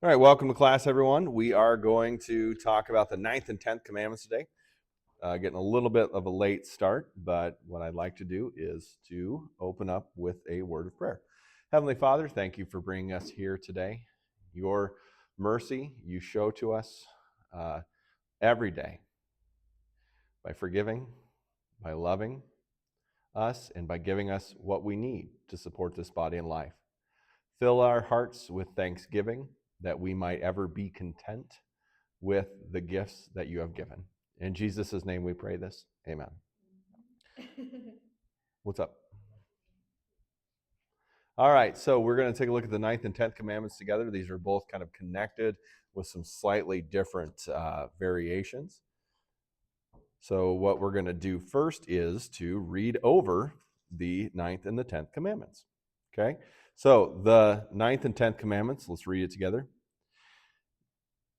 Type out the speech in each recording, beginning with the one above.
All right, welcome to class, everyone. We are going to talk about the 9th and 10th commandments today. Getting a little bit of a late start, but what I'd like to do is to open up with a word of prayer. Heavenly Father, thank you for bringing us here today. Your mercy you show to us every day by forgiving, by loving us, and by giving us what we need to support this body and life. Fill our hearts with thanksgiving that we might ever be content with the gifts that you have given. In Jesus' name we pray this. Amen. What's up? All right, so we're going to take a look at the 9th and 10th commandments together. These are both kind of connected with some slightly different variations. So what we're going to do first is to read over the 9th and the 10th commandments. Okay, so the 9th and 10th commandments, let's read it together.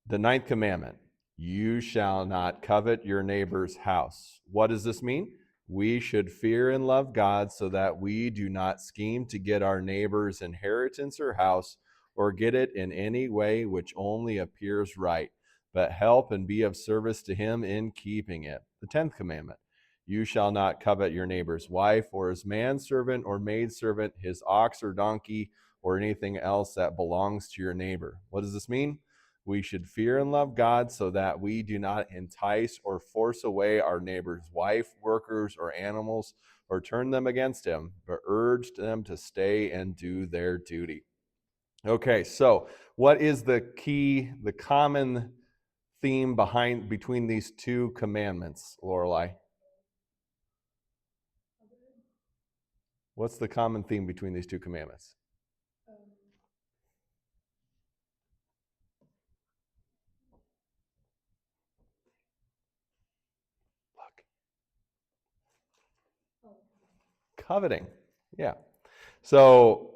The 9th commandment, you shall not covet your neighbor's house. What does this mean? We should fear and love God so that we do not scheme to get our neighbor's inheritance or house or get it in any way which only appears right, but help and be of service to him in keeping it. The 10th commandment, you shall not covet your neighbor's wife or his manservant or maidservant, his ox or donkey, or anything else that belongs to your neighbor. What does this mean? We should fear and love God so that we do not entice or force away our neighbor's wife, workers, or animals, or turn them against him, but urge them to stay and do their duty. Okay, so what is the common theme between these two commandments, Lorelei? What's the common theme between these two commandments? Coveting. Yeah. So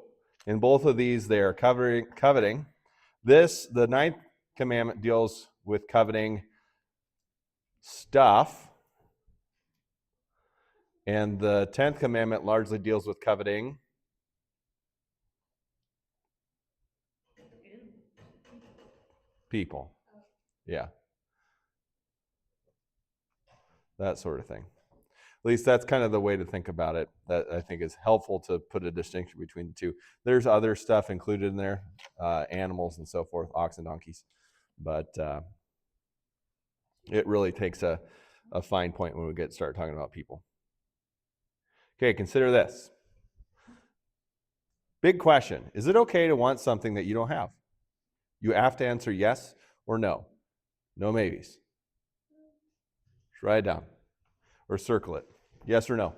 in both of these, they are coveting. The 9th commandment deals with coveting stuff, and the 10th commandment largely deals with coveting people. Yeah. That sort of thing. At least that's kind of the way to think about it. That I think is helpful to put a distinction between the two. There's other stuff included in there, animals and so forth, ox and donkeys. But it really takes a fine point when we start talking about people. Okay, consider this. Big question. Is it okay to want something that you don't have? You have to answer yes or no. No maybes. Just write it down or circle it. Yes or no.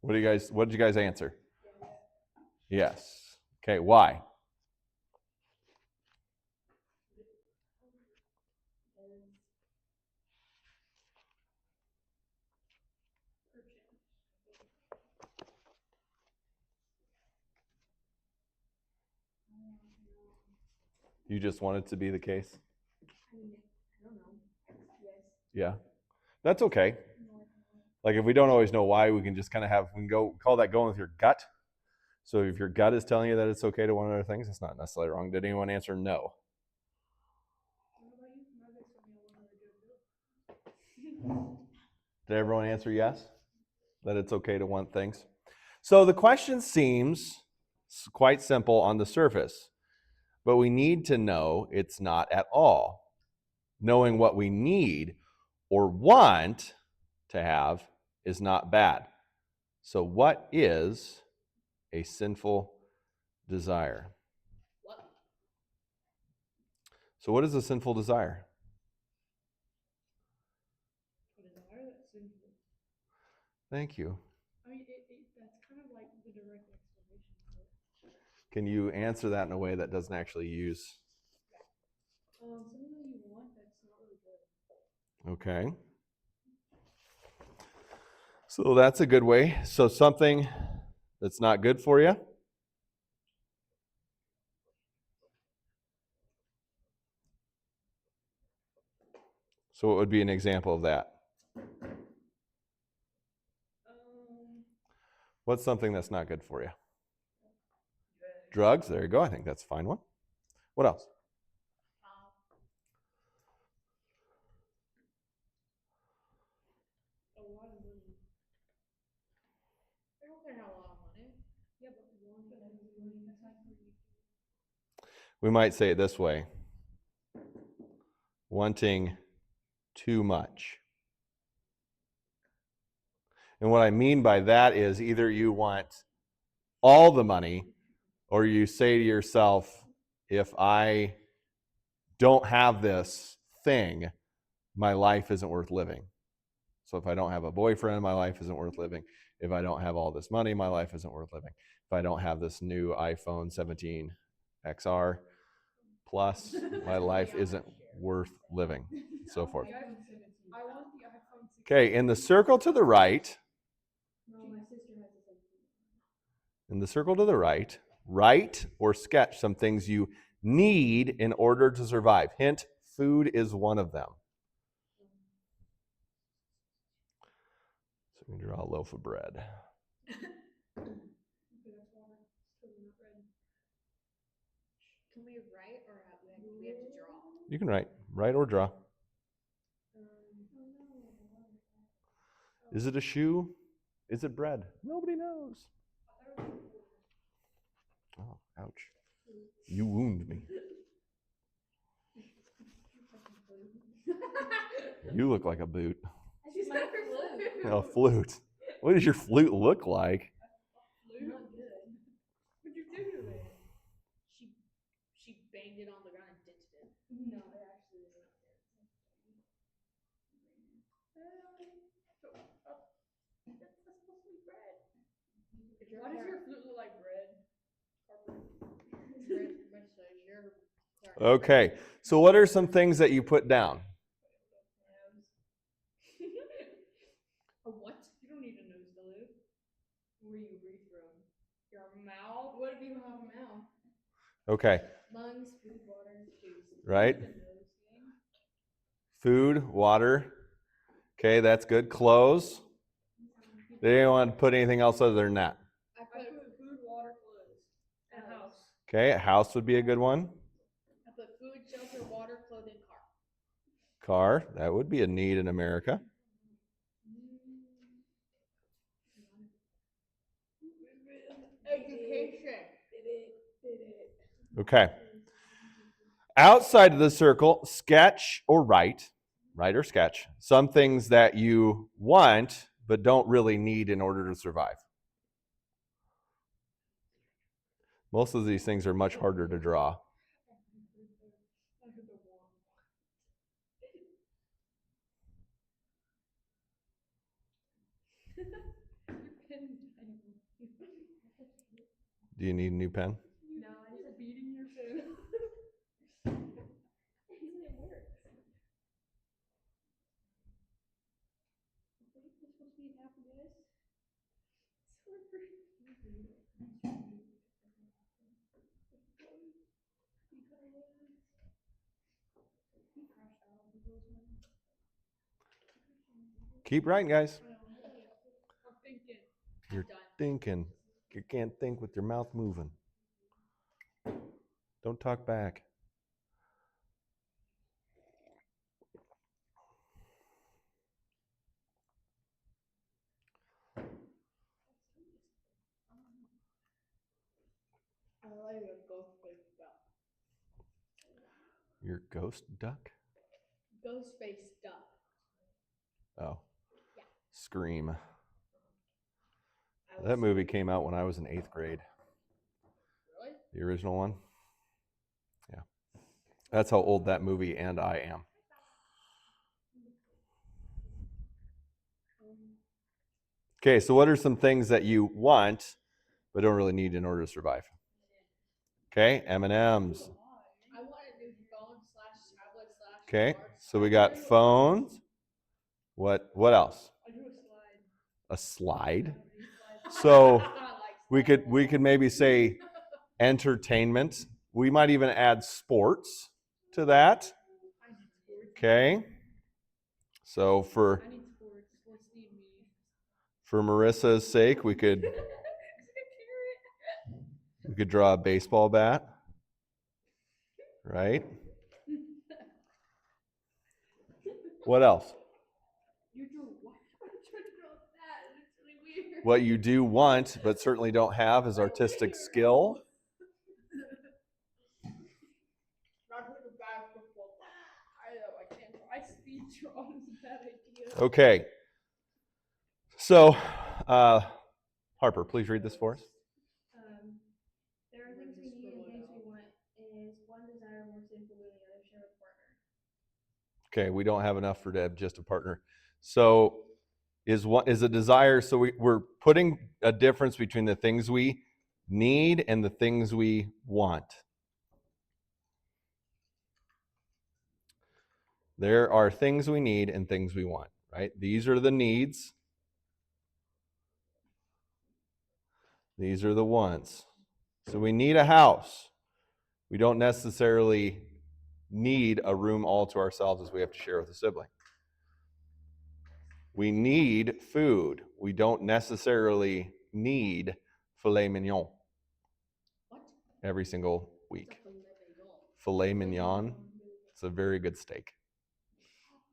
What did you guys answer? Yes. Okay, why? You just want it to be the case? Yeah. That's okay. Like if we don't always know why, we can just kind of we can go call that going with your gut. So if your gut is telling you that it's okay to want other things, it's not necessarily wrong. Did anyone answer no? Did everyone answer yes? That it's okay to want things? So the question seems quite simple on the surface, but we need to know it's not at all. Knowing what we need or want to have is not bad. So what is a sinful desire? So what is a sinful desire? Thank you. That's kind of like the direct explanation. Can you answer that in a way that doesn't actually use? Something that you want that's not really good. Okay. So that's a good way. So something that's not good for you. So what would be an example of that? What's something that's not good for you? Drugs. There you go. I think that's a fine one. What else? A lot of money. I don't care how a lot of money. Yeah, but one thing is money. That's not for you. We might say it this way: wanting too much. And what I mean by that is either you want all the money, or you say to yourself, if I don't have this thing, my life isn't worth living. So if I don't have a boyfriend, my life isn't worth living. If I don't have all this money, my life isn't worth living. If I don't have this new iPhone 17 XR Plus, my life isn't worth living, and so forth. I want the iPhone 16. Okay, in the circle to the right, No, my sister has a 17. in the circle to the right, write or sketch some things you need in order to survive. Hint, food is one of them. So we can draw a loaf of bread. Okay, that's water. Still not red. Can we write or we have to draw? You can write or draw. Is it a shoe? Is it bread? Nobody knows. Oh, ouch. You wound me. You look like a boot. She's got her flute. A flute. What does your flute look like? Not good. What'd you do to it? She banged it on the ground and ditched it. No, it actually isn't. That's supposed to be bread. Why does your flute look like bread? Okay, so what are some things that you put down? A what? You don't need a nose to live. Where you breathe from? Your mouth? What if you don't have a mouth? Okay, Lungs, food, water, shoes. right? The nose thing. Food, water. Okay, that's good. Clothes. They didn't want to put anything else other than that. I put food, water, clothes, and a house. Okay, a house would be a good one. I put food, shelter, water, clothing, car. Car, that would be a need in America. Education. Okay. Outside of the circle, sketch or write or sketch, some things that you want but don't really need in order to survive. Most of these things are much harder to draw. Do you need a new pen? No, I just beating your pen. It works. You're supposed to be half of this. Keep writing, guys. I'm thinking. You're thinking. You can't think with your mouth moving. Don't talk back. I like a ghost face duck. Your ghost duck? Ghost face duck. Oh. Yeah. Scream. That movie came out when I was in 8th grade. Really? The original one. Yeah. That's how old that movie and I am. Okay, so what are some things that you want but don't really need in order to survive? Okay, M&Ms. I want a new phone / tablet / Okay, smart so we got phones. What else? I do a slide. A slide. So we could maybe say entertainment. We might even add sports to that. Okay. So I need sports. Sports need me. for Marissa's sake, we could draw a baseball bat, right? What else? You drew what? I'm trying to draw that. It's really weird. What you do want, but certainly don't have, is artistic skill. Not with a basketball. I know, I can't draw. I speed draw is a bad idea. Okay. So, Harper, please read this for us. There are things we need and things we want. Is one desire more sinful than the other? Share with partner. Okay, we don't have enough for to have just a partner. So is a desire, so we're putting a difference between the things we need and the things we want. There are things we need and things we want, right? These are the needs. These are the wants. So we need a house. We don't necessarily need a room all to ourselves as we have to share with a sibling. We need food. We don't necessarily need filet mignon What? every single week. What's a Filet mignon, it's a very good steak.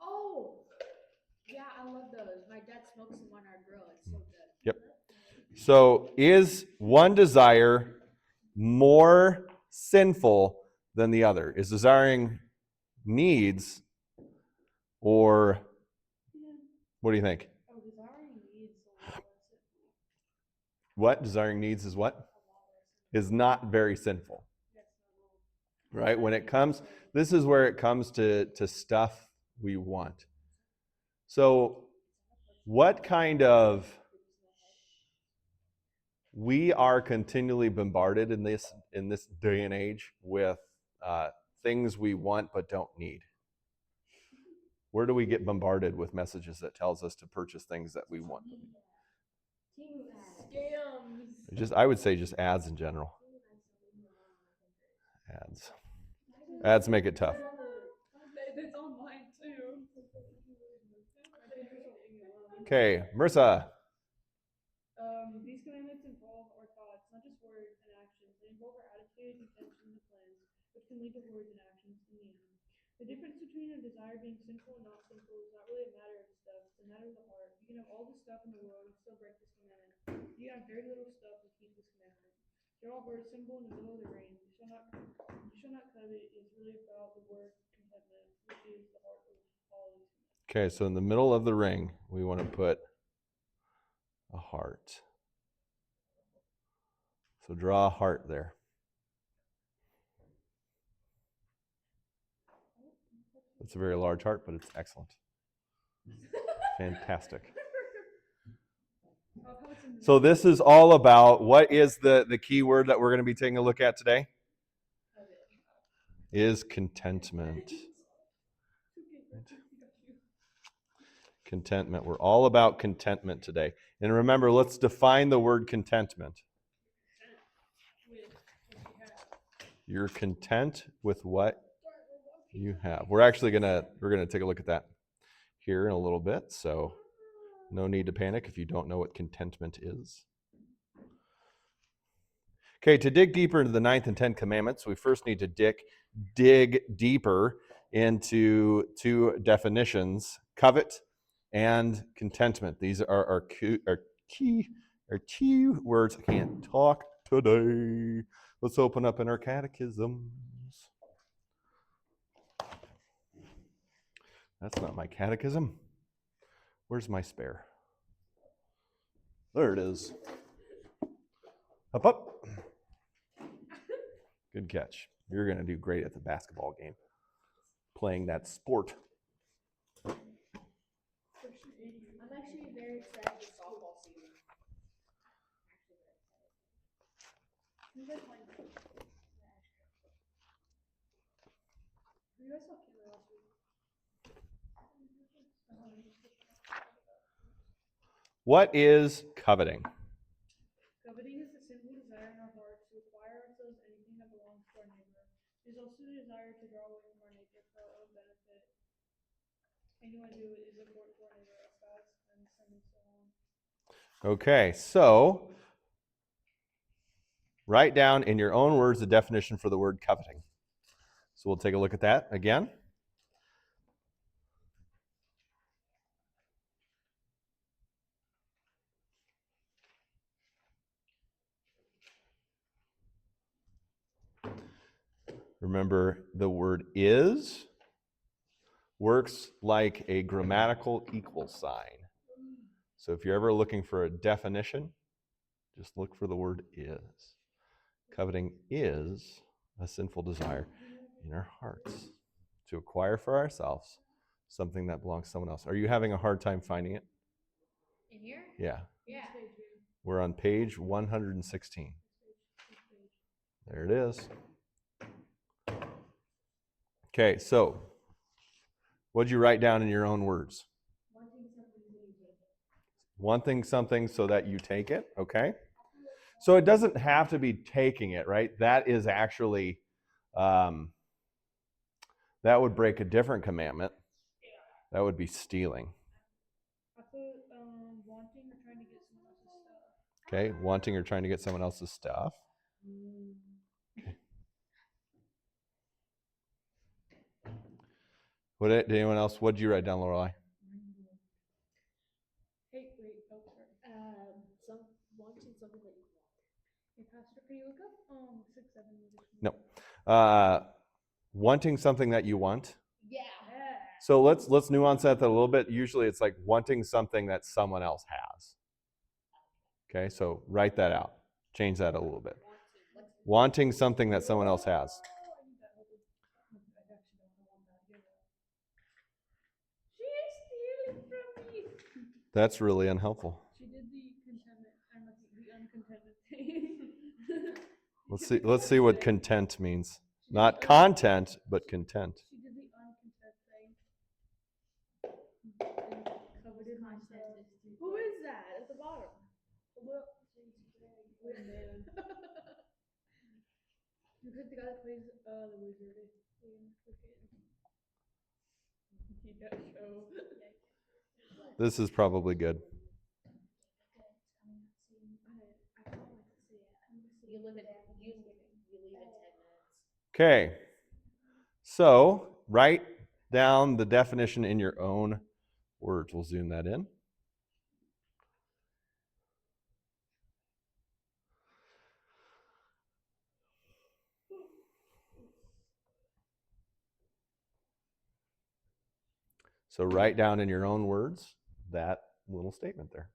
Oh, yeah, I love those. My dad smokes them on our grill. It's so good. Yep. So is one desire more sinful than the other? Is desiring needs, or what do you think? Oh, desiring needs a lot less sinful. What? Desiring needs is what? Is not very sinful. Right? When it comes, this is where it comes to stuff we want. So what kind of, we are continually bombarded in this day and age with things we want but don't need. Where do we get bombarded with messages that tells us to purchase things that we want? Scams. I would say just ads in general. Ads make it tough. That's on mine too. Okay, Marissa. These commandments involve our thoughts, not just words and actions. They involve our attitude, intentions, and plans, which can lead to words and actions in the end. The difference between a desire being sinful and not sinful is not really a matter of stuff, it's a matter of the heart. You can have all the stuff in the world and still break this commandment. You can have very little stuff and keep this commandment. They're all very simple in the middle of the rain. You shall not covet is really about the word contentment, which is the heart of all these commandments. Okay, so in the middle of the ring, we want to put a heart. So draw a heart there. It's a very large heart, but it's excellent. Fantastic. So this is all about, what is the key word that we're going to be taking a look at today? Is contentment. Contentment. We're all about contentment today. And remember, let's define the word contentment. You're content with what you have. We're actually gonna take a look at that here in a little bit. So no need to panic if you don't know what contentment is. Okay, to dig deeper into the 9th and 10th commandments, we first need to dig deeper into two definitions: covet and contentment. These are key words. I can't talk today. Let's open up in our catechisms. That's not my catechism. Where's my spare? There it is. Up, up. Good catch. You're going to do great at the basketball game, playing that sport. I'm actually very excited for softball season. You guys saw Kayla last week? What is coveting? Coveting is the sinful desire in our hearts to acquire ourselves anything that belongs to our neighbor. It is also the desire to draw away from our nature for our own benefit. And you want to do is a court coordinator of Scots and so on. Okay, so write down in your own words the definition for the word coveting. So we'll take a look at that again. Remember, the word is works like a grammatical equal sign. So if you're ever looking for a definition, just look for the word is. Coveting is a sinful desire in our hearts to acquire for ourselves something that belongs to someone else. Are you having a hard time finding it? In here? Yeah. Yeah. We're on page 116. There it is. Okay, so what'd you write down in your own words? Wanting something so that you take it, okay? So it doesn't have to be taking it, right? That is actually, that would break a different commandment. That would be stealing. I put wanting or trying to get someone else's stuff. Okay, wanting or trying to get someone else's stuff. Okay. Did anyone else? What did you write down, Lorelai? Hey, wait, oh, sorry. Wanting something that you want. Hey, Pastor, can you look up 6-7? No. Wanting something that you want. Yeah. So let's nuance that a little bit. Usually it's like wanting something that someone else has. Okay, so write that out. Change that a little bit. Wanting something that someone else has. She is stealing from me. That's really unhelpful. She did the contentment, the uncontented thing. Let's see what content means. Not content, but content. She did the uncontent thing. And coveted my stuff. Who is that at the bottom? Look. Man. You picked the guy that plays the wizard. Yeah, show. This is probably good. You leave it 10 minutes. Okay. So write down the definition in your own words. We'll zoom that in. So write down in your own words that little statement there.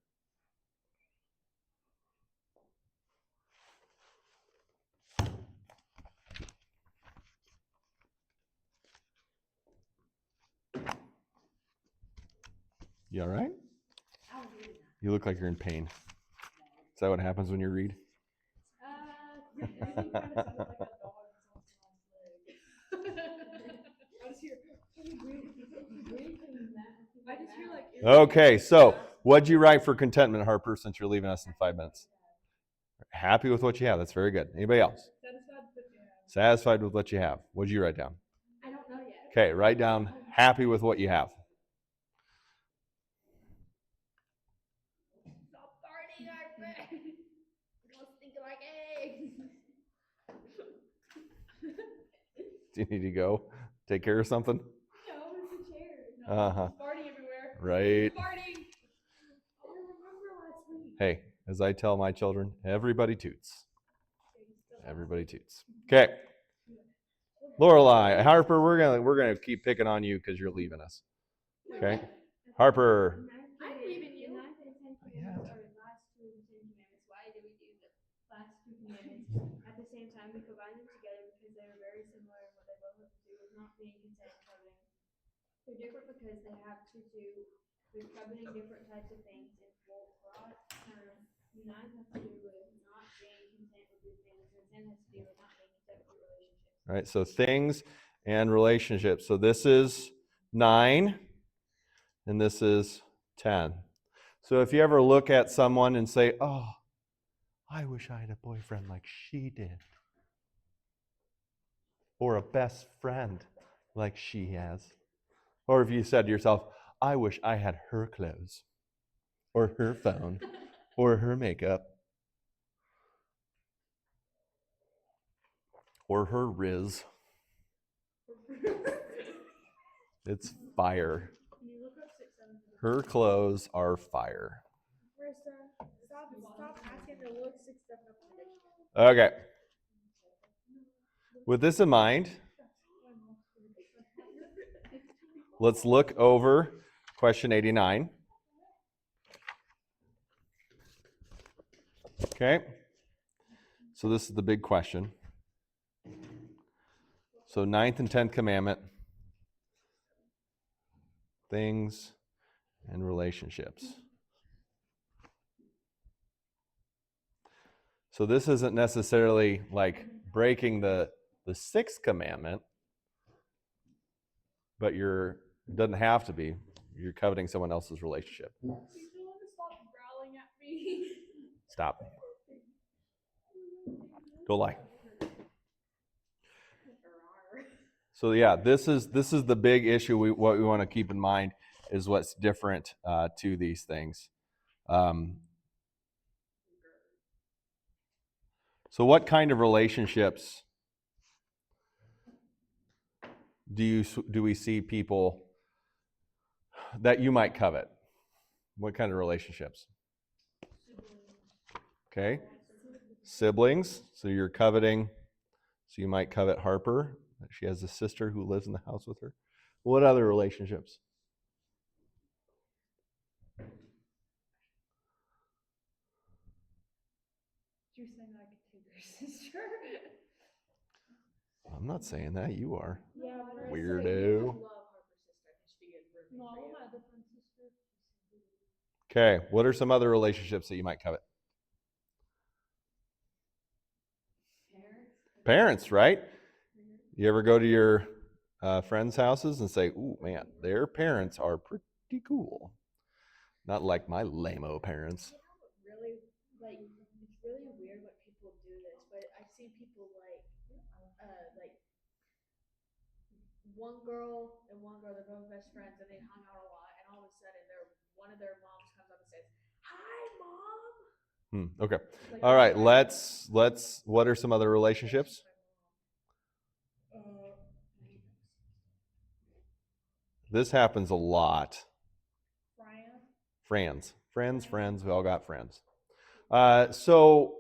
You all right? You look like you're in pain. Is that what happens when you read? You kind of sounded like a dog that's on its leg. I just hear, I just hear like. Okay, so what'd you write for contentment, Harper, since you're leaving us in 5 minutes? Happy with what you have. That's very good. Anybody else? Satisfied with what you have. What'd you write down? I don't know yet. Okay, write down happy with what you have. Stop farting, Harper. Don't stink like eggs. Do you need to go take care of something? No, it's a chair. No, Uh-huh. farting everywhere. Right. Farting. I don't remember last week. Hey, as I tell my children, everybody toots. Everybody toots. Okay. Lorelai, Harper, we're gonna keep picking on you because you're leaving us. Okay. Harper. I'm leaving you. Yeah. Are last two of the Ten Commandments. Why do we do the last two commandments at the same time? We combine them together because they are very similar in what they both have to do with not being content and coveting. They're different because they have to do with coveting different types of things, and what unite has to do with not being content with your things, and ten has to do with not being content with your relationships. All right, so things and relationships. So this is 9 and this is 10. So if you ever look at someone and say, "Oh, I wish I had a boyfriend like she did," or a best friend like she has, Or if you said to yourself, I wish I had her clothes, or her phone, or her makeup, or her Riz. It's fire. Can you look up 6, 7? Her clothes are fire. Marissa, stop asking to look 6, 7 up in the dictionary. Okay. With this in mind, let's look over question 89. Okay. So this is the big question. So 9th and 10th commandment, things and relationships. So this isn't necessarily like breaking the 6th commandment, but it doesn't have to be. You're coveting someone else's relationship. You don't want to stop growling at me. Stop. Don't lie. So yeah, this is the big issue. What we want to keep in mind is what's different to these things. So what kind of relationships do we see people that you might covet? What kind of relationships? Okay. Siblings. So you're coveting. So you might covet Harper. She has a sister who lives in the house with her. What other relationships? You're saying I could take her sister? I'm not saying that. You are. Yeah, Marissa, Weirdo. you would love Harper's sister. I think she'd be a good No, roommate for my you. other friend's sister. Okay. What are some other relationships that you might covet? Parents, right? You ever go to your friends' houses and say, "Ooh, man, their parents are pretty cool." Not like my lame-o parents. Really, like, it's really weird when people do this, but I've seen people like one girl, they're both best friends, and they hung out a lot, and all of a sudden, one of their moms comes up and says, "Hi, mom." Okay. Like, All right. Let's. What are some other relationships? This happens a lot. Friends. We all got friends. So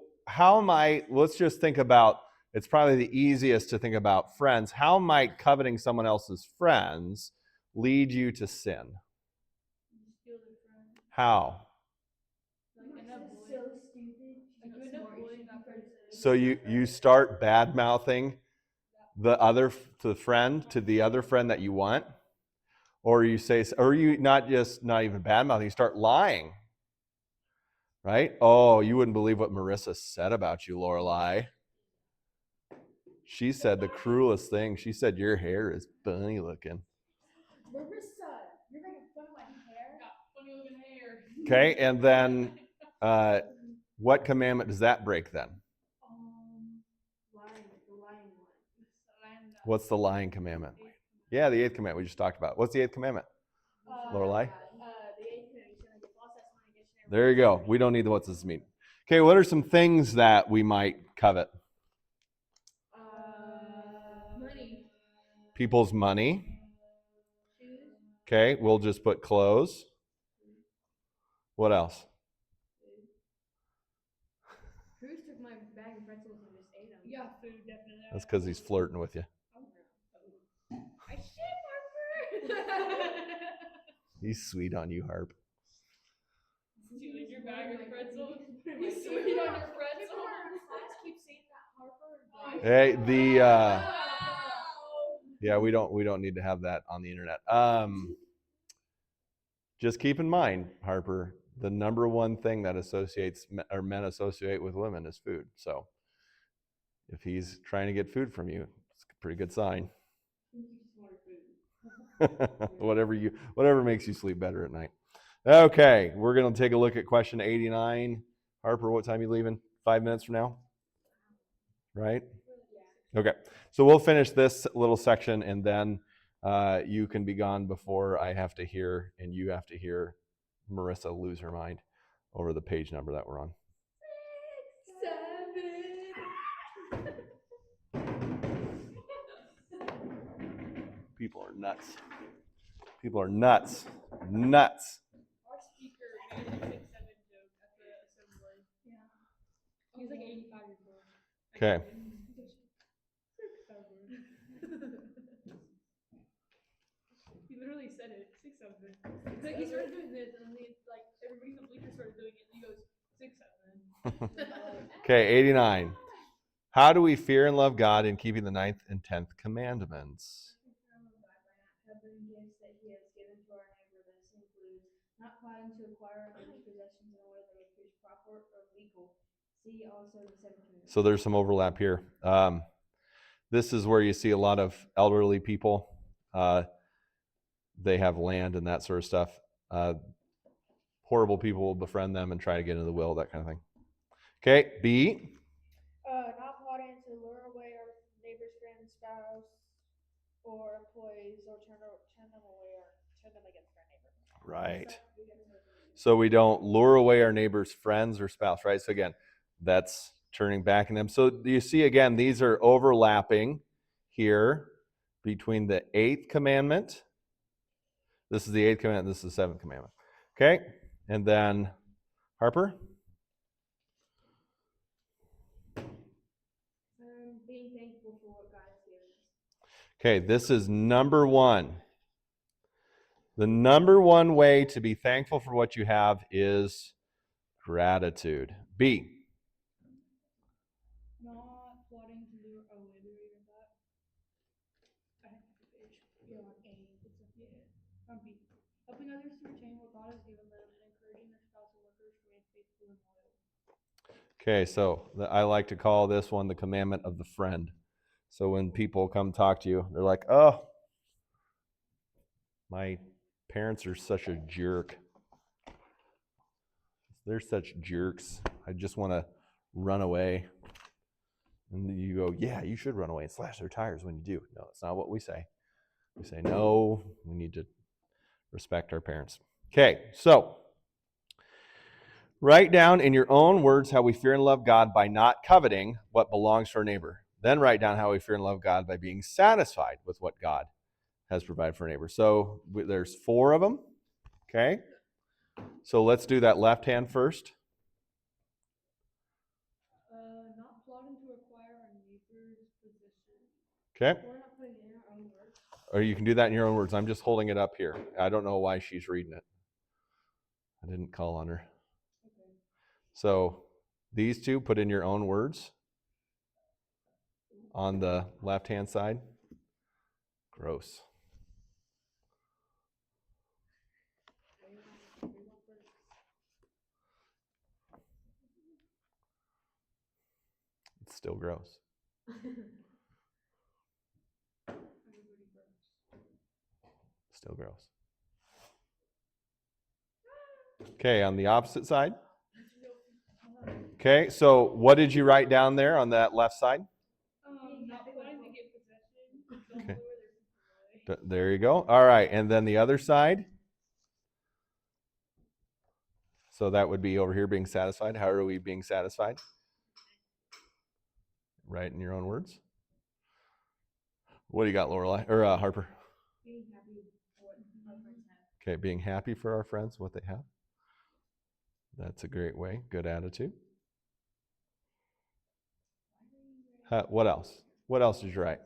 let's just think about, it's probably the easiest to think about friends. How might coveting someone else's friends lead you to sin? Steal their friend. How? Like, end up bullying. So stupid. Like, you end up bullying that person. So you start bad mouthing the other friend to the other friend that you want, or you not even bad mouthing, you start lying, right? Oh, you wouldn't believe what Marissa said about you, Lorelai. She said the cruelest thing. She said your hair is funny looking. Marissa, you're making fun of my hair? Got funny looking hair. Okay, and then what commandment does that break then? The lying one. What's the lying commandment? Yeah, the 8th commandment we just talked about. What's the 8th commandment? Lorelai? The 8th commandment, you get false testimony against your neighbor. There you go. We don't need the what's this mean. Okay, what are some things that we might covet? Money. People's money. Shoes. Okay, we'll just put clothes. What else? Cruz took my bag of pretzels and just ate them. Yeah, food, definitely. That's because he's flirting with you. I shit, Harper. He's sweet on you, Harp. Stealing your bag of pretzels. You He's see sweet on how your pretzels. People in our class keep saying that Harper. Hey, yeah, we don't need to have that on the internet. Just keep in mind, Harper, the number one thing that men associate with women is food. So if he's trying to get food from you, it's a pretty good sign. Whatever makes you sleep better at night. Okay, we're going to take a look at question 89. Harper, what time are you leaving? 5 minutes from now? Right? Okay, so we'll finish this little section and then you can be gone before I have to hear, and you have to hear Marissa lose her mind over the page number that we're on. 7. People are nuts. People are nuts. Nuts. Our speaker made a 6-7 joke at the assembly. Yeah. He's like 85 years old. Okay. He goes, 6-7. He literally said it, 6-7. Like he started doing this, and then like everybody in the bleachers started doing it, and he goes 6-7. Okay, 89. How do we fear and love God in keeping the 9th and 10th commandments? Covering gifts that he has given to our neighbor. This includes not plotting to acquire our neighbor's possessions in a way that appears proper or legal. See also the 7th commandment. So there's some overlap here. This is where you see a lot of elderly people. They have land and that sort of stuff. Horrible people will befriend them and try to get into the will, that kind of thing. Okay, B. Not plotting to lure away our neighbor's friend, spouse, or employees, or turn them away or turn them against our neighbor. Right. So we don't lure away our neighbor's friends or spouse, right? So again, that's turning back on them. So you see, again, these are overlapping here between the 8th commandment. This is the 8th commandment. This is the 7th commandment. Okay, and then Harper. Being thankful for what God has given us. Okay, this is number 1. The number 1 way to be thankful for what you have is gratitude. B. Not plotting to lure away. Did we read that? I have the page. You're on A. It's a, yeah. On B. Helping others to retain what God has given them and encouraging their spouse and workers to remain faithful and loyal. Okay, so I like to call this one the commandment of the friend. So when people come talk to you, they're like, oh, my parents are such a jerk. They're such jerks. I just want to run away. And you go, yeah, you should run away and slash their tires when you do. No, that's not what we say. We say, no, we need to respect our parents. Okay, so write down in your own words how we fear and love God by not coveting what belongs to our neighbor. Then write down how we fear and love God by being satisfied with what God has provided for our neighbor. So there's 4 of them. Okay, so let's do that left hand first. Not plotting to acquire our neighbor's possession. Okay. We're not putting it in our own words. Or you can do that in your own words. I'm just holding it up here. I don't know why she's reading it. I didn't call on her. Okay. So these 2, put in your own words on the left-hand side. Gross. It's still gross. Still gross. Okay, on the opposite side. Okay, so what did you write down there on that left side? Not plotting to get possession. Don't Okay. lure their people away. There you go. All right, and then the other side. So that would be over here being satisfied. How are we being satisfied? Right in your own words. What do you got, Lorelai or Harper? Being happy for what our friends have. Okay, being happy for our friends, what they have. That's a great way. Good attitude. What else? What else did you write?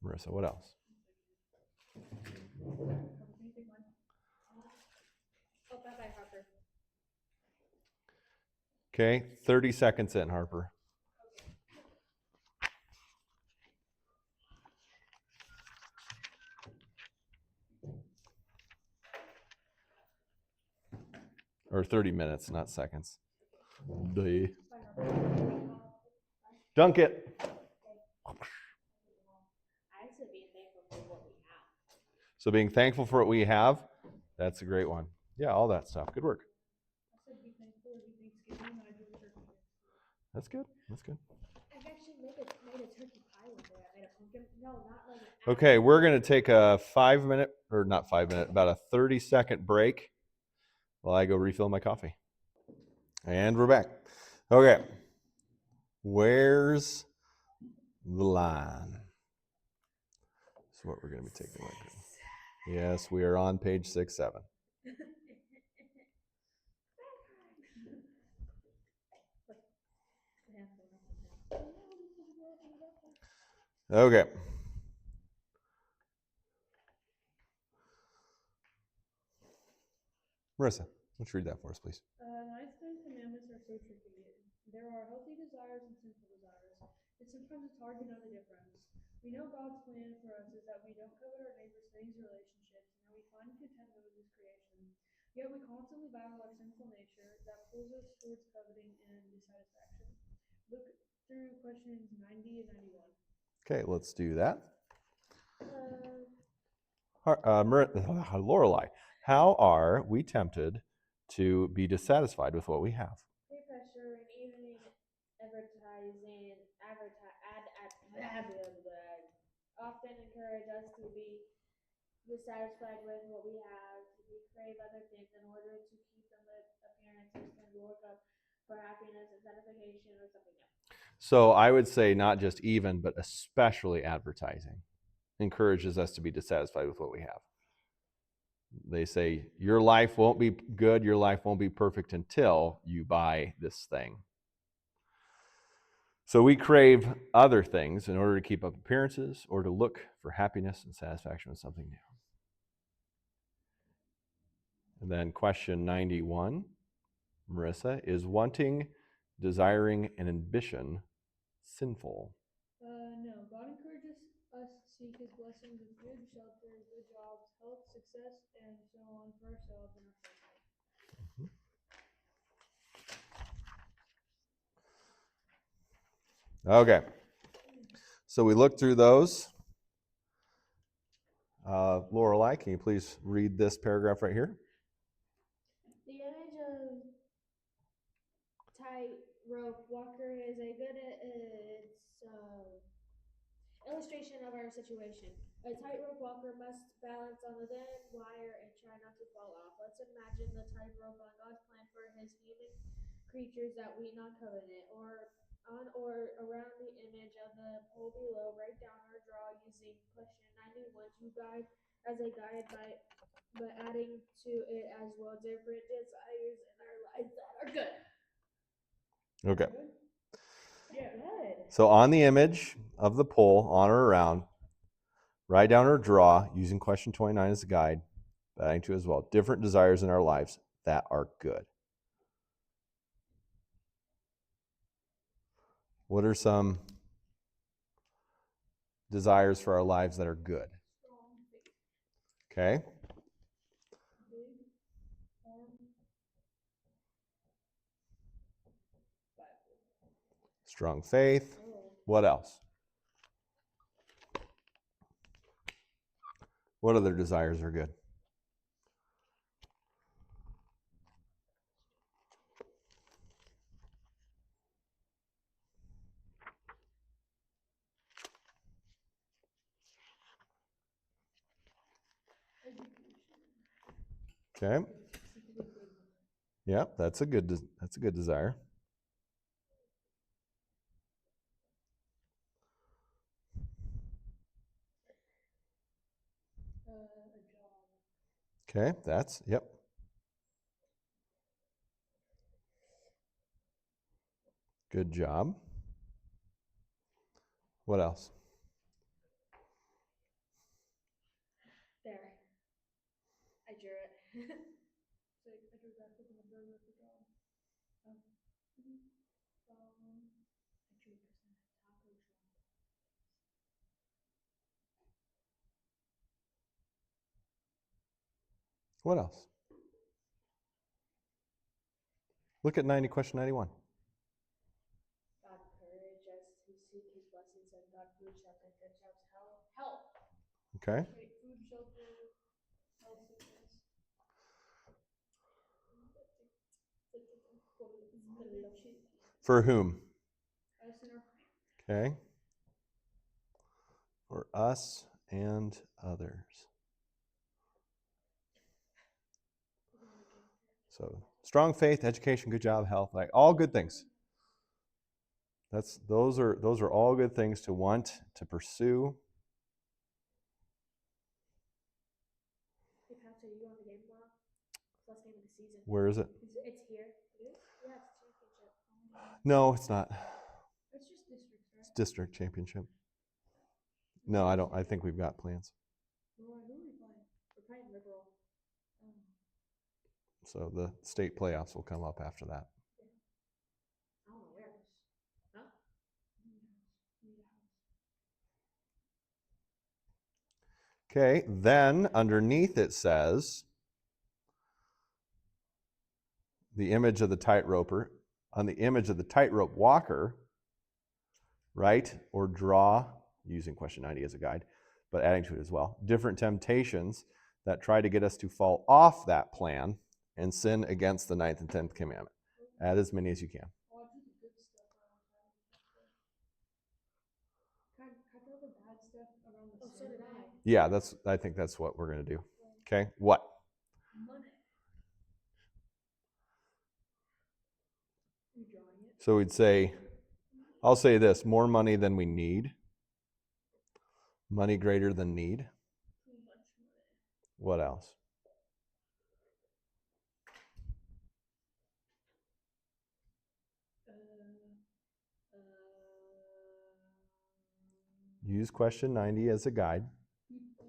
Marissa, what else? Oh, bye-bye, Harper. Okay, 30 seconds in, Harper. Or 30 minutes, not seconds. Duh. Dunk it. I said being thankful for what we have. So being thankful for what we have, that's a great one. Yeah, all that stuff. Good work. I said be thankful or be thanksgiving, and I do the turkey. That's good. That's good. I've actually made made a turkey pie one day. I made a pumpkin. No, not like an Okay, apple. we're going to take a 5 minute, or not 5 minute, about a 30-second break while I go refill my coffee. And we're back. Okay. Where's the line? That's what we're going to be taking a look at. Yes, we are on page 6-7. Okay. Marissa, why don't you read that for us, please? Ninth and commandments are so tricky. There are healthy desires and sinful desires. Sometimes it's hard to know the difference. We know God's plan for us is that we don't covet our neighbor's things or relationships, and that we find contentment with His creation. Yet we constantly battle our sinful nature that pulls us towards coveting and dissatisfaction. Look through questions 90 and 91. Okay, let's do that. Lorelai, how are we tempted to be dissatisfied with what we have? Peer pressure and even advertising often encourage us to be dissatisfied with what we have. We crave other things in order to keep them with appearances and look up for happiness and satisfaction or something else. So I would say not just even, but especially advertising encourages us to be dissatisfied with what we have. They say your life won't be good, your life won't be perfect until you buy this thing. So we crave other things in order to keep up appearances or to look for happiness and satisfaction with something new. And then question 91, Marissa, is wanting, desiring, and ambition sinful? No. God encourages us to seek His blessings of good shelter, good jobs, health, success, and so on for ourselves and our family. Okay. So we looked through those. Lorelai, can you please read this paragraph right here? The image of tightrope walker is a good illustration of our situation. A tightrope walker must balance on the thin wire and try not to fall off. Let's imagine the tightrope on God's plan for His human creatures that we not covenant, or on or around the image of the pole below. Write down or draw using question 91 to guide as a guide but adding to it as well different desires in our lives that are good. Okay. Yeah. Good. So on the image of the pole, on or around, write down or draw, using question 29 as a guide, but adding to as well, different desires in our lives that are good. What are some desires for our lives that are good? Okay. Strong faith. What else? What other desires are good? Okay. Yep, that's a good desire. Okay, yep. Good job. What else? There. I drew it. So I drew that with my brother at the job. I drew taco shop. What else? Look at question 91. God encourage us to seek His blessings and God food, shelter, good jobs, health. Okay. Wait, food, shelter, health, success. For whom? Us and our Okay. or us and others. So strong faith, education, good job, health, like all good things. Those are all good things to want, to pursue. Hey, Patrick, you going to the game tomorrow? It's last game of the season. Where is it? It's here. It is? Yeah, it's a championship. No, it's not. It's just districts, right? It's district championship. No, I don't. I think we've got plans. Who are we playing? We're playing liberal. So the state playoffs will come up after that. I don't know where. Huh? Okay, then underneath it says the image of the tightroper. On the image of the tightrope walker, write or draw, using question 90 as a guide, but adding to it as well, different temptations that try to get us to fall off that plan and sin against the 9th and 10th commandment. Add as many as you can. Oh, I do the good stuff around that. Can I throw the bad stuff around the Oh, so did I. Yeah, I think that's what we're going to do. Okay, what? Money. You drawing it? So we'd say, I'll say this, more money than we need. Money greater than need. Too much money. What else? Use question 90 as a guide. People,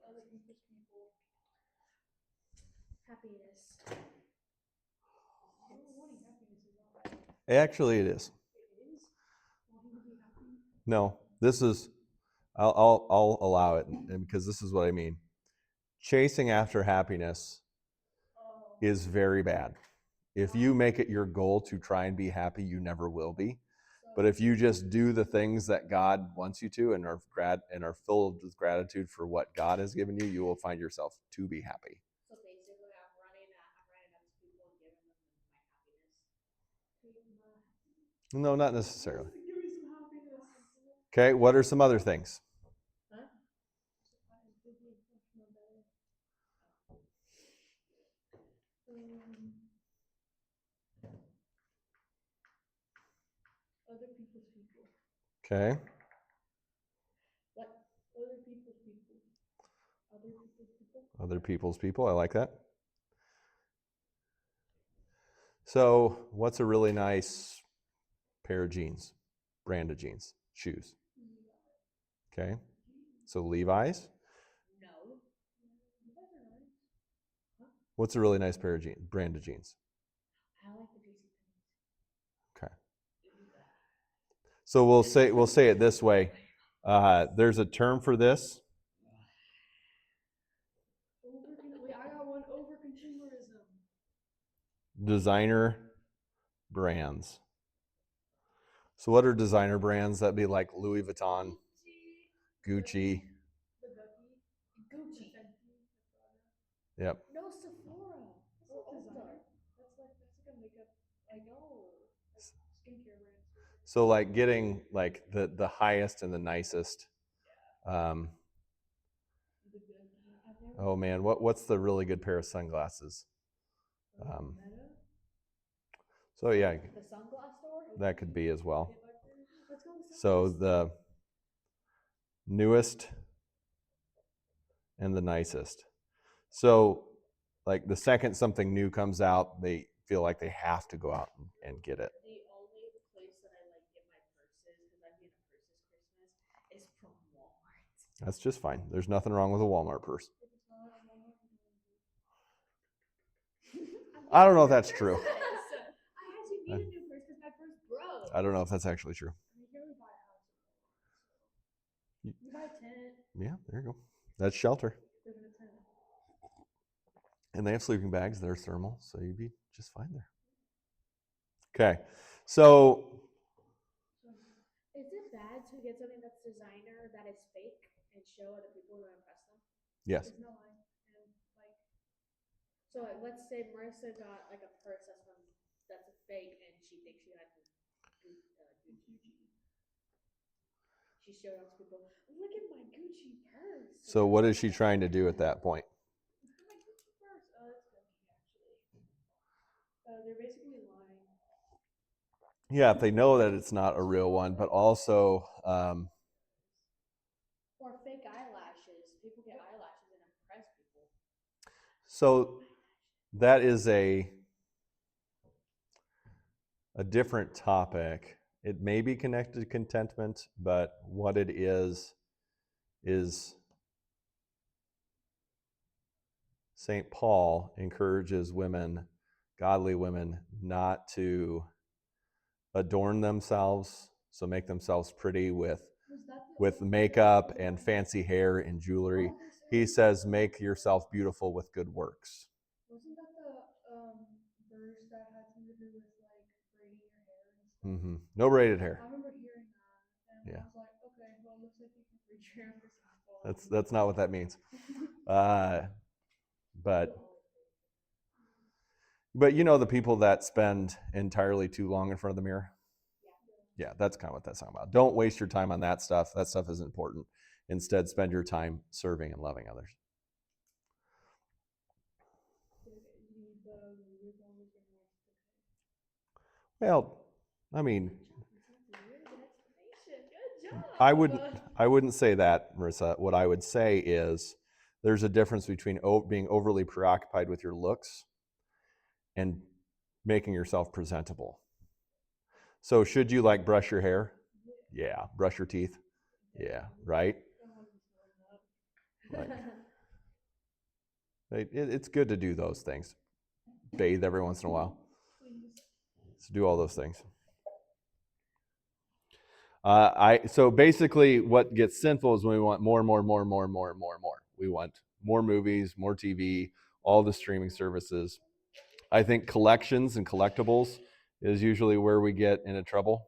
other people's people. Happiness. Wanting happiness is not bad. Actually, it is. It is. Wanting to be happy. No, this is, I'll allow it, and because this is what I mean. Chasing after happiness is very bad. If you make it your goal to try and be happy, you never will be. But if you just do the things that God wants you to and are filled with gratitude for what God has given you, you will find yourself to be happy. So basically, I'm running up to people and giving them my happiness. No, not necessarily. Give me some happiness. Okay, what are some other things? Huh? Other people's people. Okay. What? Other people's people. Other people's people. Other people's people. I like that. So, what's a really nice pair of jeans? Brand of jeans, shoes. Okay. So Levi's. No. What's a really nice pair of jeans? Brand of jeans. I like the JC Penney's. Okay. So we'll say it this way. There's a term for this. Wait, I got one. Over consumerism. Designer brands. So what are designer brands? That'd be like Louis Vuitton, Gucci. Gucci. Yep. No, Sephora. That's Or not designer. Ulta. That's like a makeup. I know. Like skincare brand. So like getting like the highest and the nicest. Oh man, what's the really good pair of sunglasses? So yeah, The sunglass store? that could be as well. Let's go to the So sunglass the newest and the nicest. So like the second something new comes out, they feel like they have to go out and get it. The only place that I like get my purses, because I'm getting a purses Christmas, is from Walmart. That's just fine. There's nothing wrong with a Walmart purse. I don't know if that's true. I actually need a new purse because my purse broke. I don't know if that's actually true. You can only buy a house. You buy 10. Yeah, there you go. That's shelter. Live in a tent. And they have sleeping bags that are thermal, so you'd be just fine there. Okay, so Is it bad to get something that's designer that is fake and show other people to impress them? yes, There's no line. And like, So like, let's say Marissa got like a purse that's a fake and she thinks she has Gucci. She showed off to people. Look at my Gucci purse. So what is she trying to do at that point? Look at my Gucci purse. Oh, that's Gucci, actually. They're basically lying. Yeah, if they know that it's not a real one, but also, Or fake eyelashes. People get eyelashes and impress people. so that is a different topic. It may be connected to contentment, but what it is St. Paul encourages women, godly women, not to adorn themselves, so make themselves pretty with makeup and fancy hair and jewelry. He says, make yourself beautiful with good works. Wasn't that the verse that had something to do with like braiding your hair and stuff? No braided hair. I remember hearing that, and Yeah. I was like, okay, well, it looks like you can braid your hair for St. Paul. That's not what that means. But you know the people that spend entirely too long in front of the mirror? Yeah, that's kind of what that's talking about. Don't waste your time on that stuff. That stuff is important. Instead, spend your time serving and loving others. Well, I mean, Good job. I wouldn't say that, Marissa. What I would say is there's a difference between being overly preoccupied with your looks and making yourself presentable. So should you like brush your hair? Yeah. Brush your teeth? Yeah. Right? It's good to do those things. Bathe every once in a while. So do all those things. So basically what gets sinful is when we want more. We want more movies, more TV, all the streaming services. I think collections and collectibles is usually where we get into trouble.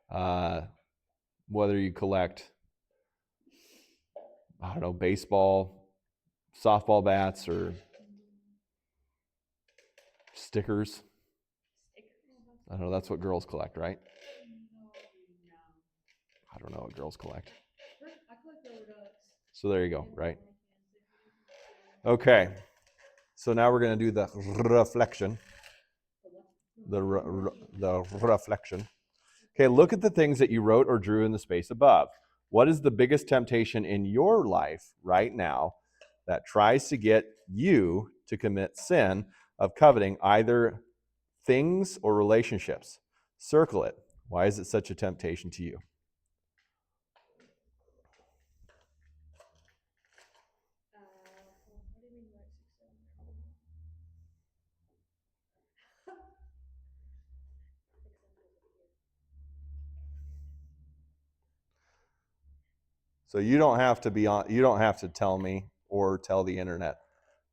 Whether you collect, I don't know, baseball, softball bats, or stickers. I don't know, that's what girls collect, right? I don't know what girls collect. I collect rubber ducks. So there you go, right? Okay. So now we're going to do the reflection. The reflection. Okay, look at the things that you wrote or drew in the space above. What is the biggest temptation in your life right now that tries to get you to commit sin of coveting either things or relationships? Circle it. Why is it such a temptation to you? What do you mean by 6, 7? So you don't have to be on. You don't have to tell me or tell the internet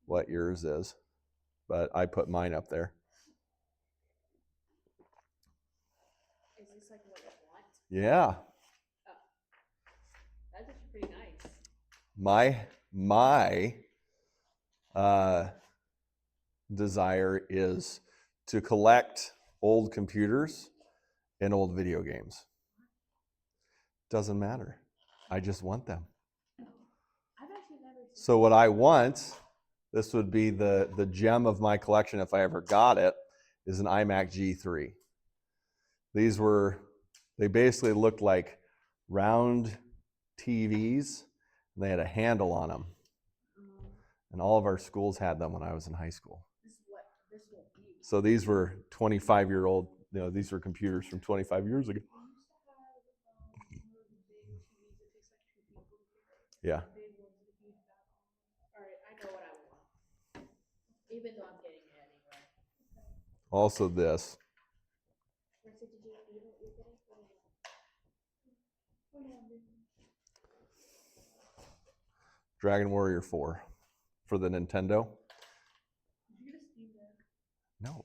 what yours is, but I put mine up there. Is this like what you want? Yeah. That's actually pretty nice. My desire is to collect old computers and old video games. Doesn't matter. I just want them. I've actually never seen So what I want, this would be the gem of my collection if I ever got it, is an iMac G3. They basically looked like round TVs, and they had a handle on them. And all of our schools had them when I was in high school. this won't be. So these were 25-year-old, these were computers from 25 years ago. We used to have one of the big TVs that takes like 2 people to carry. Yeah. The big ones that you have. Alright, I know what I want. Even though I'm getting it anyway. Also this. Marissa, did you need what you're getting? Oh yeah, big. Dragon Warrior 4 for the Nintendo. Did you get a Steam Deck? No,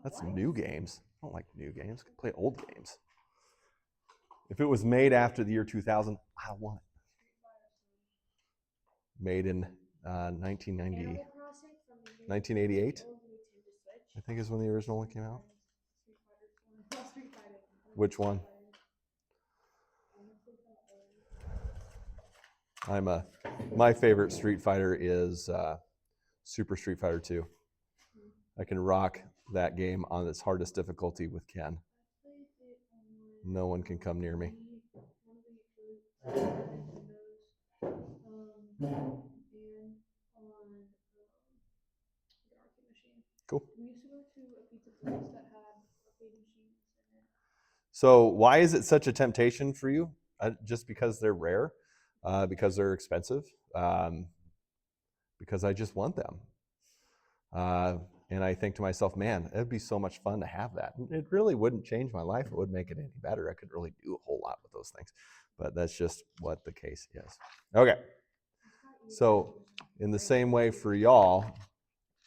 that's new games. I don't like new games. I can play old games. If it was made after the year 2000, I want it. Made in 1990, Animal Crossing from the 1988, old Nintendo Switch. I think is when the original one came out. Street Fighter. Which one? Honestly, My favorite Street Fighter is Super Street Fighter 2. I can rock that game on its hardest difficulty with Ken. No one can come near me. Cool. We used to go to a pizza place that had arcade machines in it. So why is it such a temptation for you? Just because they're rare? Because they're expensive? Because I just want them. And I think to myself, man, it'd be so much fun to have that. It really wouldn't change my life. It wouldn't make it any better. I could really do a whole lot with those things. But that's just what the case is. Okay. So in the same way for y'all,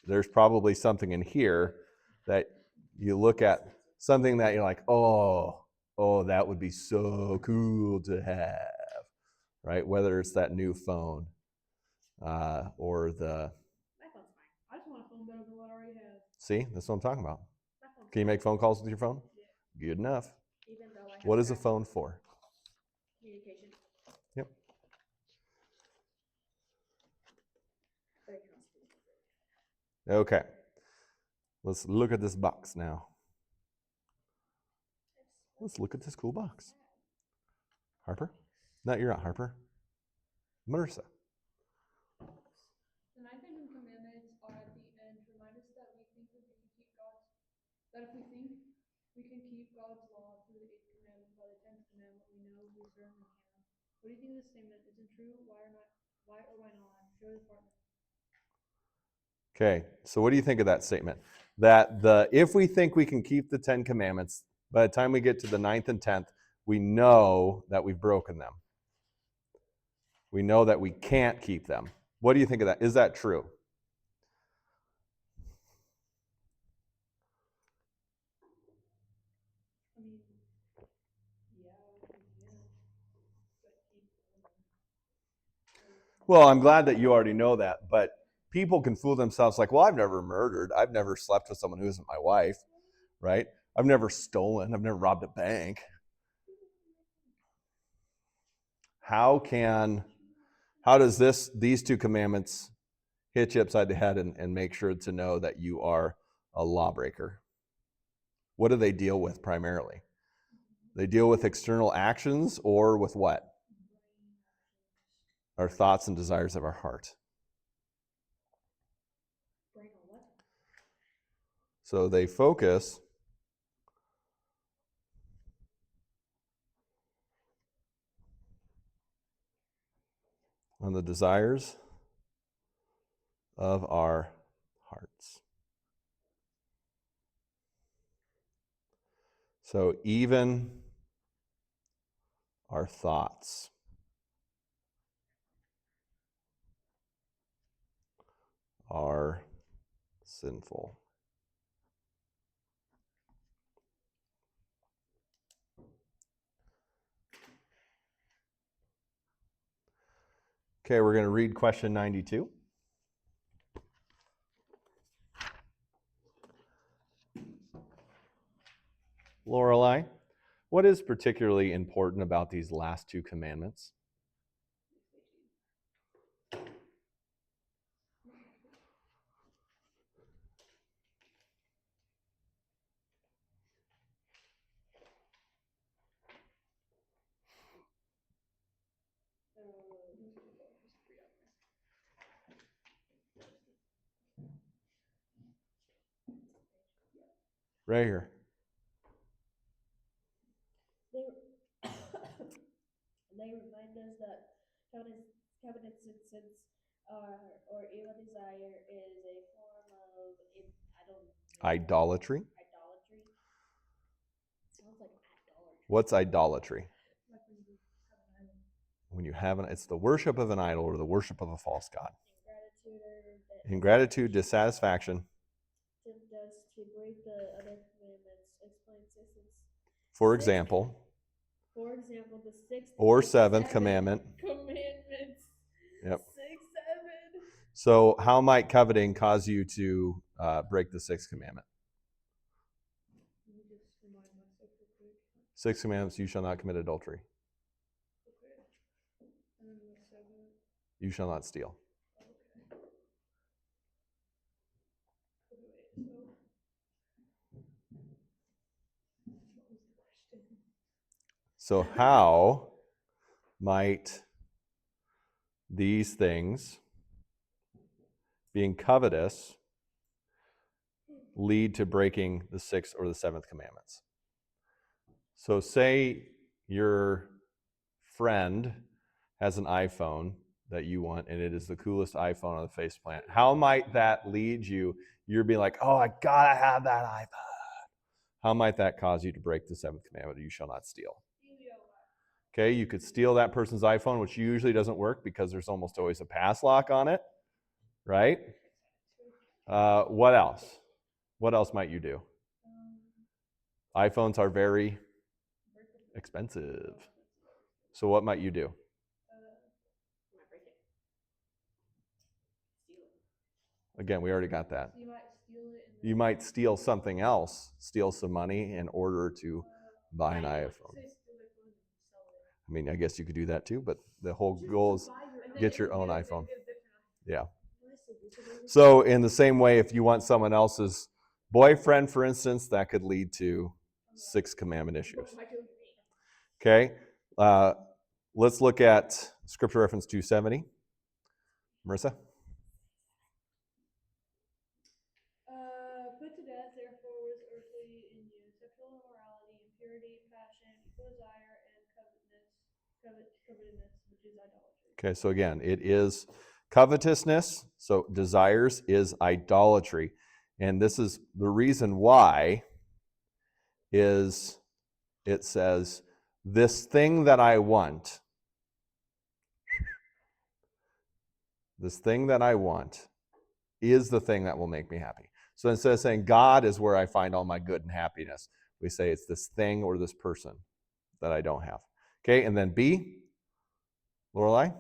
there's probably something in here that you look at, something that you're like, oh, that would be so cool to have, right? Whether it's that new phone or the, My phone's fine. I just want a phone better than what I already have. see, that's what I'm talking about. My phone's Can you make phone calls with your phone? Yeah. Good enough. Even though I have What is a scratch phone for? communication. Yep. But it can also be Okay. Let's look at this box now. Let's look at this cool box. Harper? No, you're not Harper. Marissa. The ninth and 10th commandments are at the end to remind us that if we think we can keep God's law through the 8th commandment, by the 10th commandment, we know we certainly can. What do you think of this statement? Isn't true? Why or why not? Show the partner. Okay, so what do you think of that statement? That if we think we can keep the 10 commandments, by the time we get to the 9th and 10th, we know that we've broken them. We know that we can't keep them. What do you think of that? Is that true? I mean, yeah, we can. But keep them. Well, I'm glad that you already know that, but people can fool themselves like, well, I've never murdered. I've never slept with someone who isn't my wife, right? I've never stolen. I've never robbed a bank. How does these two commandments hit you upside the head and make sure to know that you are a lawbreaker? What do they deal with primarily? They deal with external actions or with what? Our thoughts and desires of our heart. brain on what? So they focus on the desires of our hearts. So even our thoughts are sinful. Okay, we're going to read question 92. Lorelei, what is particularly important about these last two commandments? Right here. They remind us that covetousness or evil desire is a form of Idolatry. idolatry. Sounds like idolatry. What's idolatry? When you have it's the worship of an idol or the worship of a false god. Ingratitude, dissatisfaction. Tempt us to break the other commandments. Explain For example, the sixth or and seventh seventh commandment. commandments. Yep. 6, 7. So how might coveting cause you to break the sixth commandment? Let me just remind myself real quick. Sixth commandments, you shall not commit adultery. Okay. And then the 7th. You shall not steal. So how might these things, being covetous, lead to breaking the sixth or the seventh commandments? So say your friend has an iPhone that you want, and it is the coolest iPhone on the face planet. How might that lead you? You're being like, oh, I gotta have that iPhone. How might that cause you to break the seventh commandment? You shall not steal. Okay, you could steal that person's iPhone, which usually doesn't work because there's almost always a pass lock on it, right? What else? What else might you do? iPhones are very expensive. So what might you do? Again, we already got that. You might steal it. And You might steal something else, steal some money in order to buy an iPhone. I mean, I guess you could do that too, but the whole goal is get your own iPhone. Yeah. So in the same way, if you want someone else's boyfriend, for instance, that could lead to Sixth Commandment issues. Okay. Let's look at Scripture reference 270. Marissa? Put to death, therefore, what is earthly in you: sexual immorality, impurity, passion, evil desire, and covetousness, which is idolatry. Okay, so again, it is covetousness. So desires is idolatry. And this is the reason why is it says, this thing that I want, this thing that I want is the thing that will make me happy. So instead of saying God is where I find all my good and happiness, we say it's this thing or this person that I don't have. Okay, and then B, Lorelai?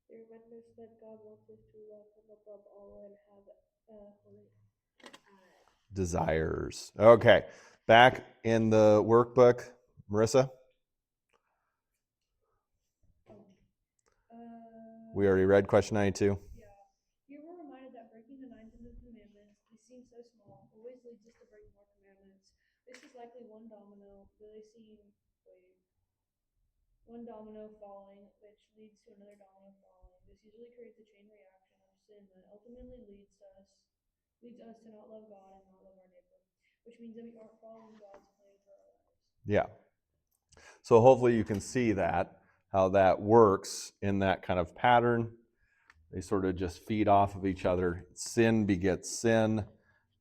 It remembers that God wants us to love Him above all and have holy Desires. Okay, back in the workbook, Marissa? We already read question 92. Yeah. Here we're reminded that breaking the ninth and the commandments, they seem so small, always leads us to break more commandments. This is likely one domino falling, which leads to another domino falling. This usually creates a chain reaction of sin that ultimately leads us to not love God and not love our neighbor, which means that we aren't following God's plan for our lives. Yeah. So hopefully you can see that, how that works in that kind of pattern. They sort of just feed off of each other. Sin begets sin,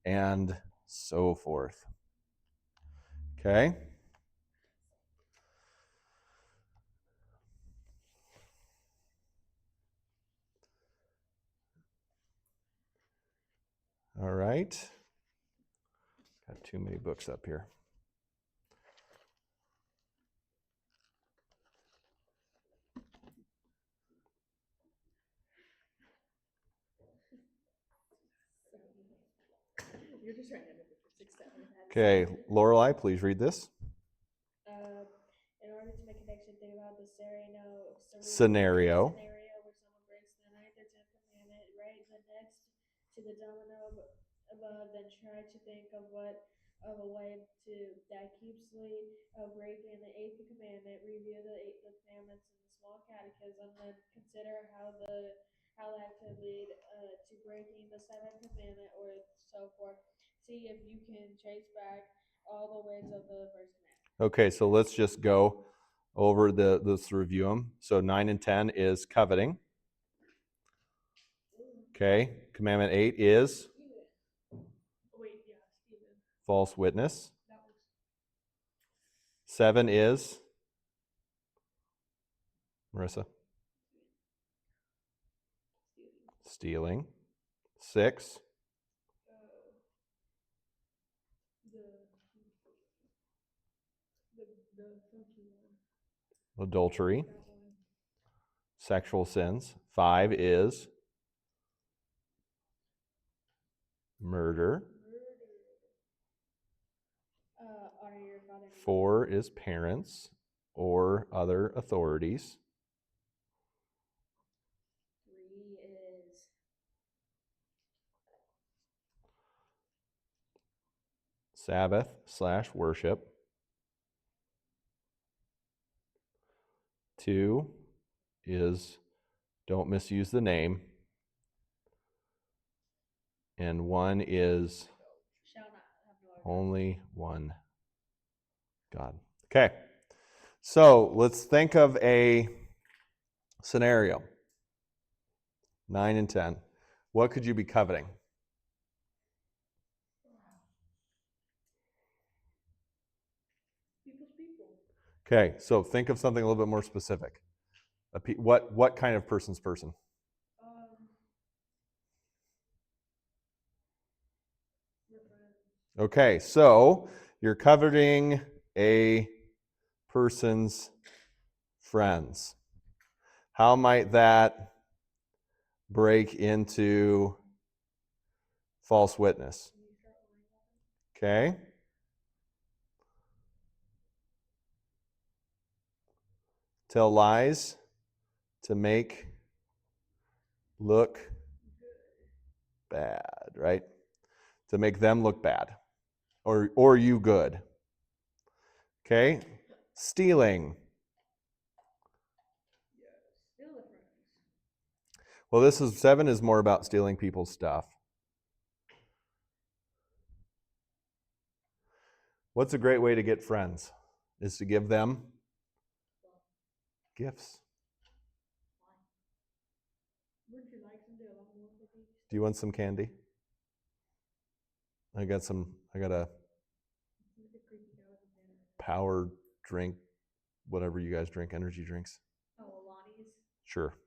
and so forth. Okay? All right. Got too many books up here. You're just right under 6, 7. Okay, Lorelai, please read this. In order to make a connection, think about the Scenario. where someone breaks the ninth or 10th commandment, right? The next to the domino above, then try to think of a way that keeps breaking the eighth commandment. Review the commandments in the small catechism, then consider how that could lead to breaking the seventh commandment, or so forth. See if you can trace back all the ways of the first commandment. Okay, so let's just go over let's review them. So 9 and 10 is coveting. Okay, commandment 8 is false witness. 7 is Marissa. Stealing. 6. Adultery. Sexual sins. 5 is murder. Honor your father. 4 is parents or other authorities. Sabbath/worship. 2 is don't misuse the name. And 1 is Shall not have no other. only one God. Okay. So let's think of a scenario. 9 and 10. What could you be coveting? People's people. Okay, so think of something a little bit more specific. What kind of person's person? Your friends. Okay, so you're coveting a person's friends. How might that break into false witness? Okay. Tell lies to make look bad, right? To make them look bad or you good. Okay? Stealing. Steal the friends. Well, 7 is more about stealing people's stuff. What's a great way to get friends? Is to give them gifts. Wouldn't you like some to along with these? Do you want some candy? I got a power drink, whatever you guys drink, energy drinks. Oh, Lonnie's. Sure.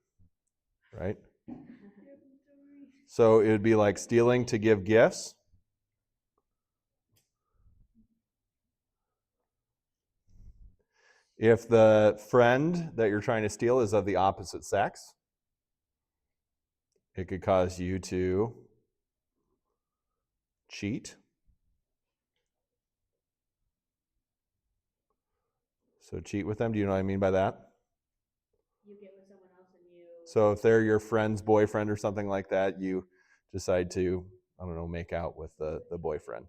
Right? So it would be like stealing to give gifts. If the friend that you're trying to steal is of the opposite sex, it could cause you to cheat. So cheat with them. Do you know what I mean by that? You get with someone else and you. So if they're your friend's boyfriend or something like that, you decide to, I don't know, make out with the boyfriend.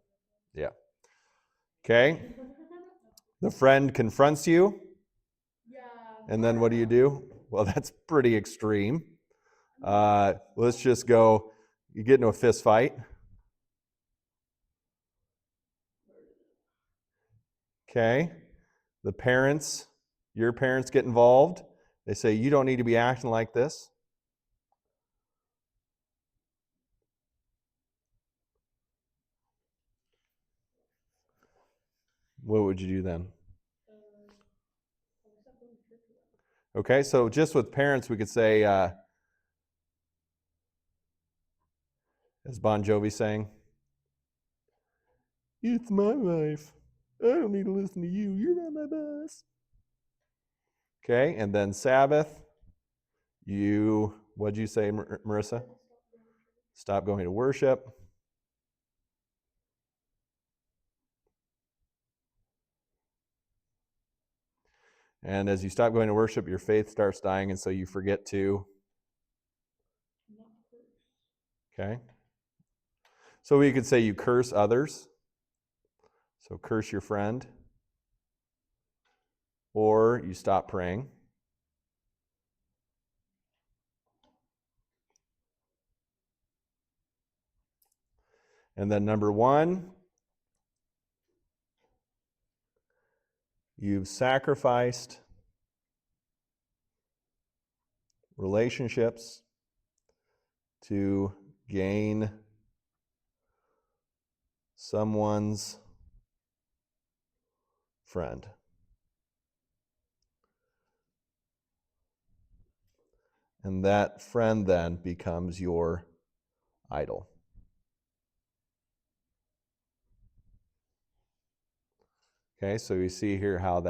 Yeah. Okay. The friend confronts you. Yeah. And then what do? Well, that's pretty extreme. Let's just go, you get into a fist fight. Okay. The parents, your parents get involved. They say, you don't need to be acting like this. What would you do then? Okay, so just with parents, we could say, as Bon Jovi sang, it's my life. I don't need to listen to you. You're not my boss. Okay, and then Sabbath, what'd you say, Marissa? Stop going to worship. And as you stop going to worship, your faith starts dying, and so you forget to. Okay. So we could say you curse others. So curse your friend. Or you stop praying. And then number 1, you've sacrificed relationships to gain someone's friend. And that friend then becomes your idol. Okay, so you see here how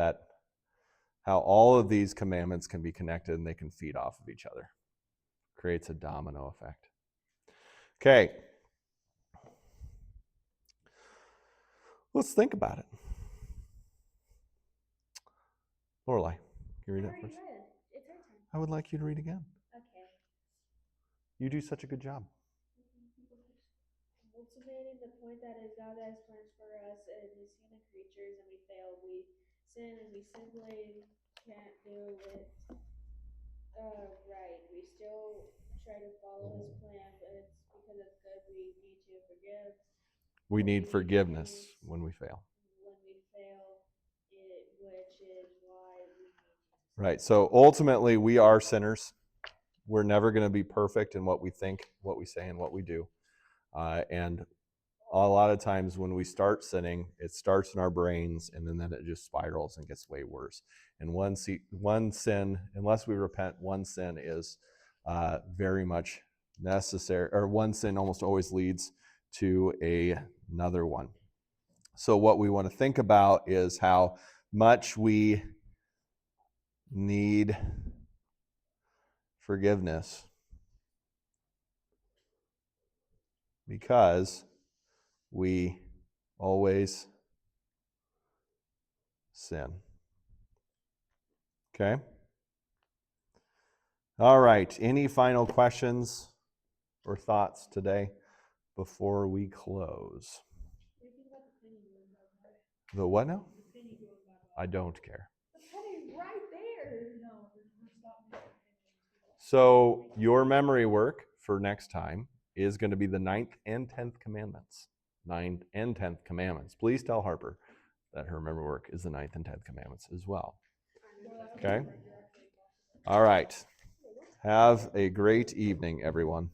all of these commandments can be connected and they can feed off of each other. Creates a domino effect. Okay. Let's think about it. Lorelai, can you read that first? It's her turn. I would like you to read again. Okay. You do such a good job. We'll ultimating the point that is God has plans for us and His human creatures, and we fail. We sin, and we simply can't do it right. We still try to follow His plan, but it's because it's good. We need to forgive. We But need we forgiveness lose when we fail. when we fail, which is why we need Jesus. Right. So ultimately, we are sinners. We're never going to be perfect in what we think, what we say, and what we do. And a lot of times when we start sinning, it starts in our brains, and then it just spirals and gets way worse. And one sin, unless we repent, one sin is very much necessary, or one sin almost always leads to another one. So what we want to think about is how much we need forgiveness because we always sin. Okay? All right. Any final questions or thoughts today before we close? What do you think about the penny going bye bye? The what now? The penny going bye bye. I don't care. The penny's right there. No, we're stopping at the penny. So your memory work for next time is going to be the 9th and 10th commandments. 9th and 10th commandments. Please tell Harper that her memory work is the 9th and 10th commandments as well. Okay? All right. Have a great evening, everyone.